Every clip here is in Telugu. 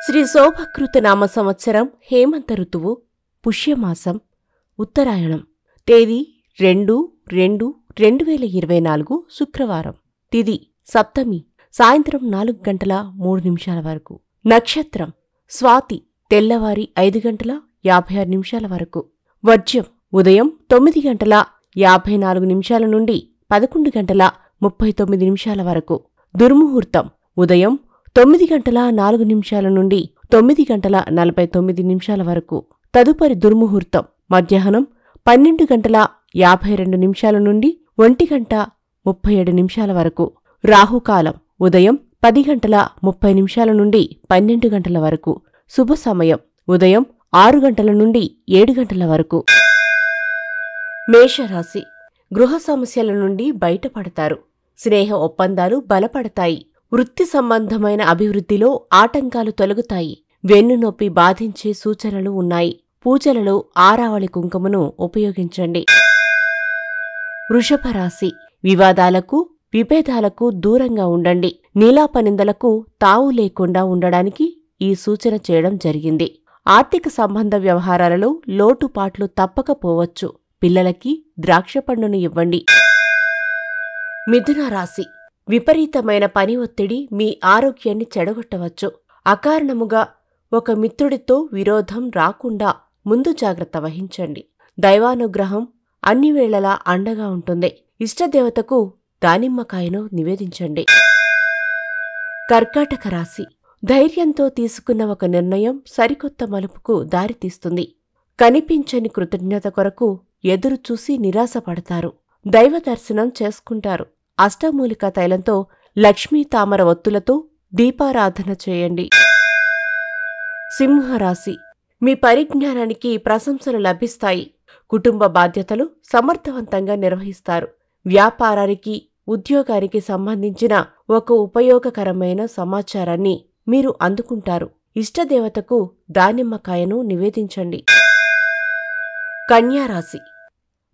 శ్రీ శోభకృత నామ సంవత్సరం హేమంత ఋతువు పుష్యమాసం ఉత్తరాయణం తేదీ 2/2/2024 శుక్రవారం తిథి సప్తమి సాయంత్రం 4:03 వరకు నక్షత్రం స్వాతి తెల్లవారి 5:56 వరకు వర్జ్యం ఉదయం 9:54 నుండి 11:39 వరకు దుర్ముహూర్తం ఉదయం 9:04 నుండి 9:49 వరకు తదుపరి దుర్ముహూర్తం మధ్యాహ్నం 12:52 నుండి 1:37 వరకు రాహుకాలం ఉదయం 10:30 నుండి 12 వరకు శుభ సమయం ఉదయం 6 నుండి 7 వరకు. మేషరాశి గృహ సమస్యల నుండి బయటపడతారు. స్నేహ ఒప్పందాలు బలపడతాయి. వృత్తి సంబంధమైన అభివృద్ధిలో ఆటంకాలు తొలగుతాయి. వెన్నునొప్పి బాధించే సూచనలు ఉన్నాయి. పూజలలో ఆరావళి కుంకుమను ఉపయోగించండి. వృషభరాశి వివాదాలకు విభేదాలకు దూరంగా ఉండండి. నీలాపనిందలకు తావు లేకుండా ఉండడానికి ఈ సూచన చేయడం జరిగింది. ఆర్థిక సంబంధ వ్యవహారాలలో లోటుపాట్లు తప్పకపోవచ్చు. పిల్లలకి ద్రాక్షపండును ఇవ్వండి. మిథున రాశి విపరీతమైన పని ఒత్తిడి మీ ఆరోగ్యాన్ని చెడగొట్టవచ్చు. అకారణముగా ఒక మిత్రుడితో విరోధం రాకుండా ముందు జాగ్రత్త వహించండి. దైవానుగ్రహం అన్ని వేళలా అండగా ఉంటుంది. ఇష్టదేవతకు దానిమ్మకాయను నివేదించండి. కర్కాటక రాశి ధైర్యంతో తీసుకున్న ఒక నిర్ణయం సరికొత్త మలుపుకు దారితీస్తుంది. కనిపించని కృతజ్ఞత కొరకు ఎదురుచూసి నిరాశపడతారు. దైవ దర్శనం చేసుకుంటారు. అష్టమూలికా తైలంతో లక్ష్మీ తామర ఒత్తులతో దీపారాధన చేయండి. సింహరాశి మీ పరిజ్ఞానానికి ప్రశంసలు లభిస్తాయి. కుటుంబ బాధ్యతలు సమర్థవంతంగా నిర్వహిస్తారు. వ్యాపారానికి ఉద్యోగానికి సంబంధించిన ఒక ఉపయోగకరమైన సమాచారాన్ని మీరు అందుకుంటారు. ఇష్టదేవతకు దానిమ్మకాయను నివేదించండి. కన్యారాశి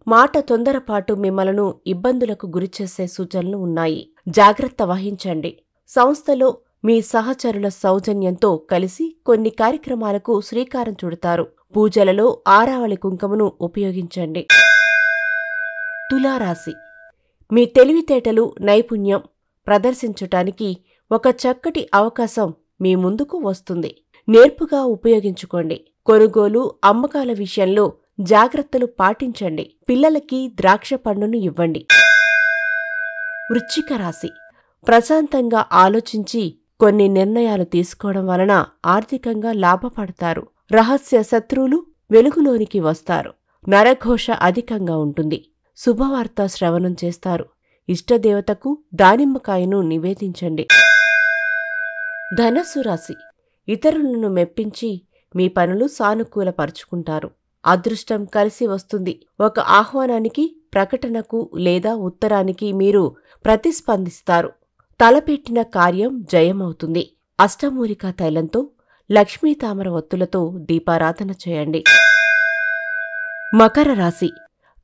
మాట తొందరపాటు మిమ్మలను ఇబ్బందులకు గురిచేసే సూచనలు ఉన్నాయి. జాగ్రత్త వహించండి. సంస్థలో మీ సహచరుల సౌజన్యంతో కలిసి కొన్ని కార్యక్రమాలకు శ్రీకారం చుడతారు. పూజలలో ఆరావళి కుంకుమను ఉపయోగించండి. తులారాశి మీ తెలివితేటలు నైపుణ్యం ప్రదర్శించటానికి ఒక చక్కటి అవకాశం మీ ముందుకు వస్తుంది. నేర్పుగా ఉపయోగించుకోండి. కొనుగోలు అమ్మకాల విషయంలో జాగ్రత్తలు పాటించండి. పిల్లలకి ద్రాక్ష పండును ఇవ్వండి. వృశ్చిక రాశి ప్రశాంతంగా ఆలోచించి కొన్ని నిర్ణయాలు తీసుకోవడం వలన ఆర్థికంగా లాభపడతారు. రహస్య శత్రువులు వెలుగులోనికి వస్తారు. నరఘోష అధికంగా ఉంటుంది. శుభవార్త శ్రవణం చేస్తారు. ఇష్టదేవతకు దానిమ్మకాయను నివేదించండి. ధనస్సు రాశి ఇతరులను మెప్పించి మీ పనులు సానుకూలపరుచుకుంటారు. అదృష్టం కలిసి వస్తుంది. ఒక ఆహ్వానానికి ప్రకటనకు లేదా ఉత్తరానికి మీరు ప్రతిస్పందిస్తారు. తలపెట్టిన కార్యం జయమవుతుంది. అష్టమూలికా తైలంతో లక్ష్మీ తామర ఒత్తులతో దీపారాధన చేయండి. మకర రాశి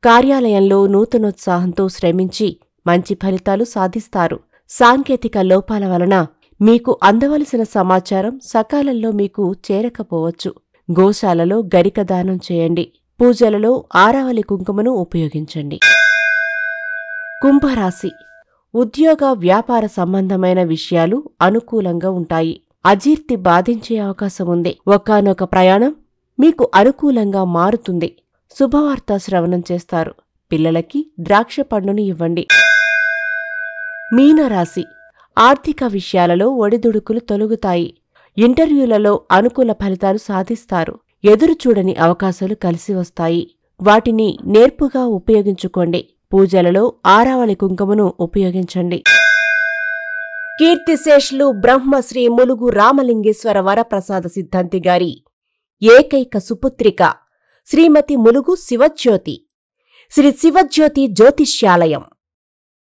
కార్యాలయంలో నూతనోత్సాహంతో శ్రమించి మంచి ఫలితాలు సాధిస్తారు. సాంకేతిక లోపాల వలన మీకు అందవలసిన సమాచారం సకాలంలో మీకు చేరకపోవచ్చు. గోశాలలో గరిక దానం చేయండి. పూజలలో ఆరావళి కుంకుమను ఉపయోగించండి. కుంభరాశి ఉద్యోగ వ్యాపార సంబంధమైన విషయాలు అనుకూలంగా ఉంటాయి. అజీర్తి బాధించే అవకాశం ఉంది. ఒకానొక ప్రయాణం మీకు అనుకూలంగా మారుతుంది. శుభవార్త శ్రవణం చేస్తారు. పిల్లలకి ద్రాక్ష పండును ఇవ్వండి. మీనరాశి ఆర్థిక విషయాలలో ఒడిదుడుకులు తొలగుతాయి. ఇంటర్వ్యూలలో అనుకూల ఫలితాలు సాధిస్తారు. ఎదురుచూడని అవకాశాలు కలిసి వస్తాయి. వాటిని నేర్పుగా ఉపయోగించుకోండి. పూజలలో ఆరావళి కుంకుమను ఉపయోగించండి. కీర్తిశేషులు బ్రహ్మశ్రీ ములుగు రామలింగేశ్వర వరప్రసాద సిద్ధాంతి గారి ఏకైక సుపుత్రిక శ్రీమతి ములుగు శివజ్యోతి శ్రీ శివజ్యోతి జ్యోతిష్యాలయం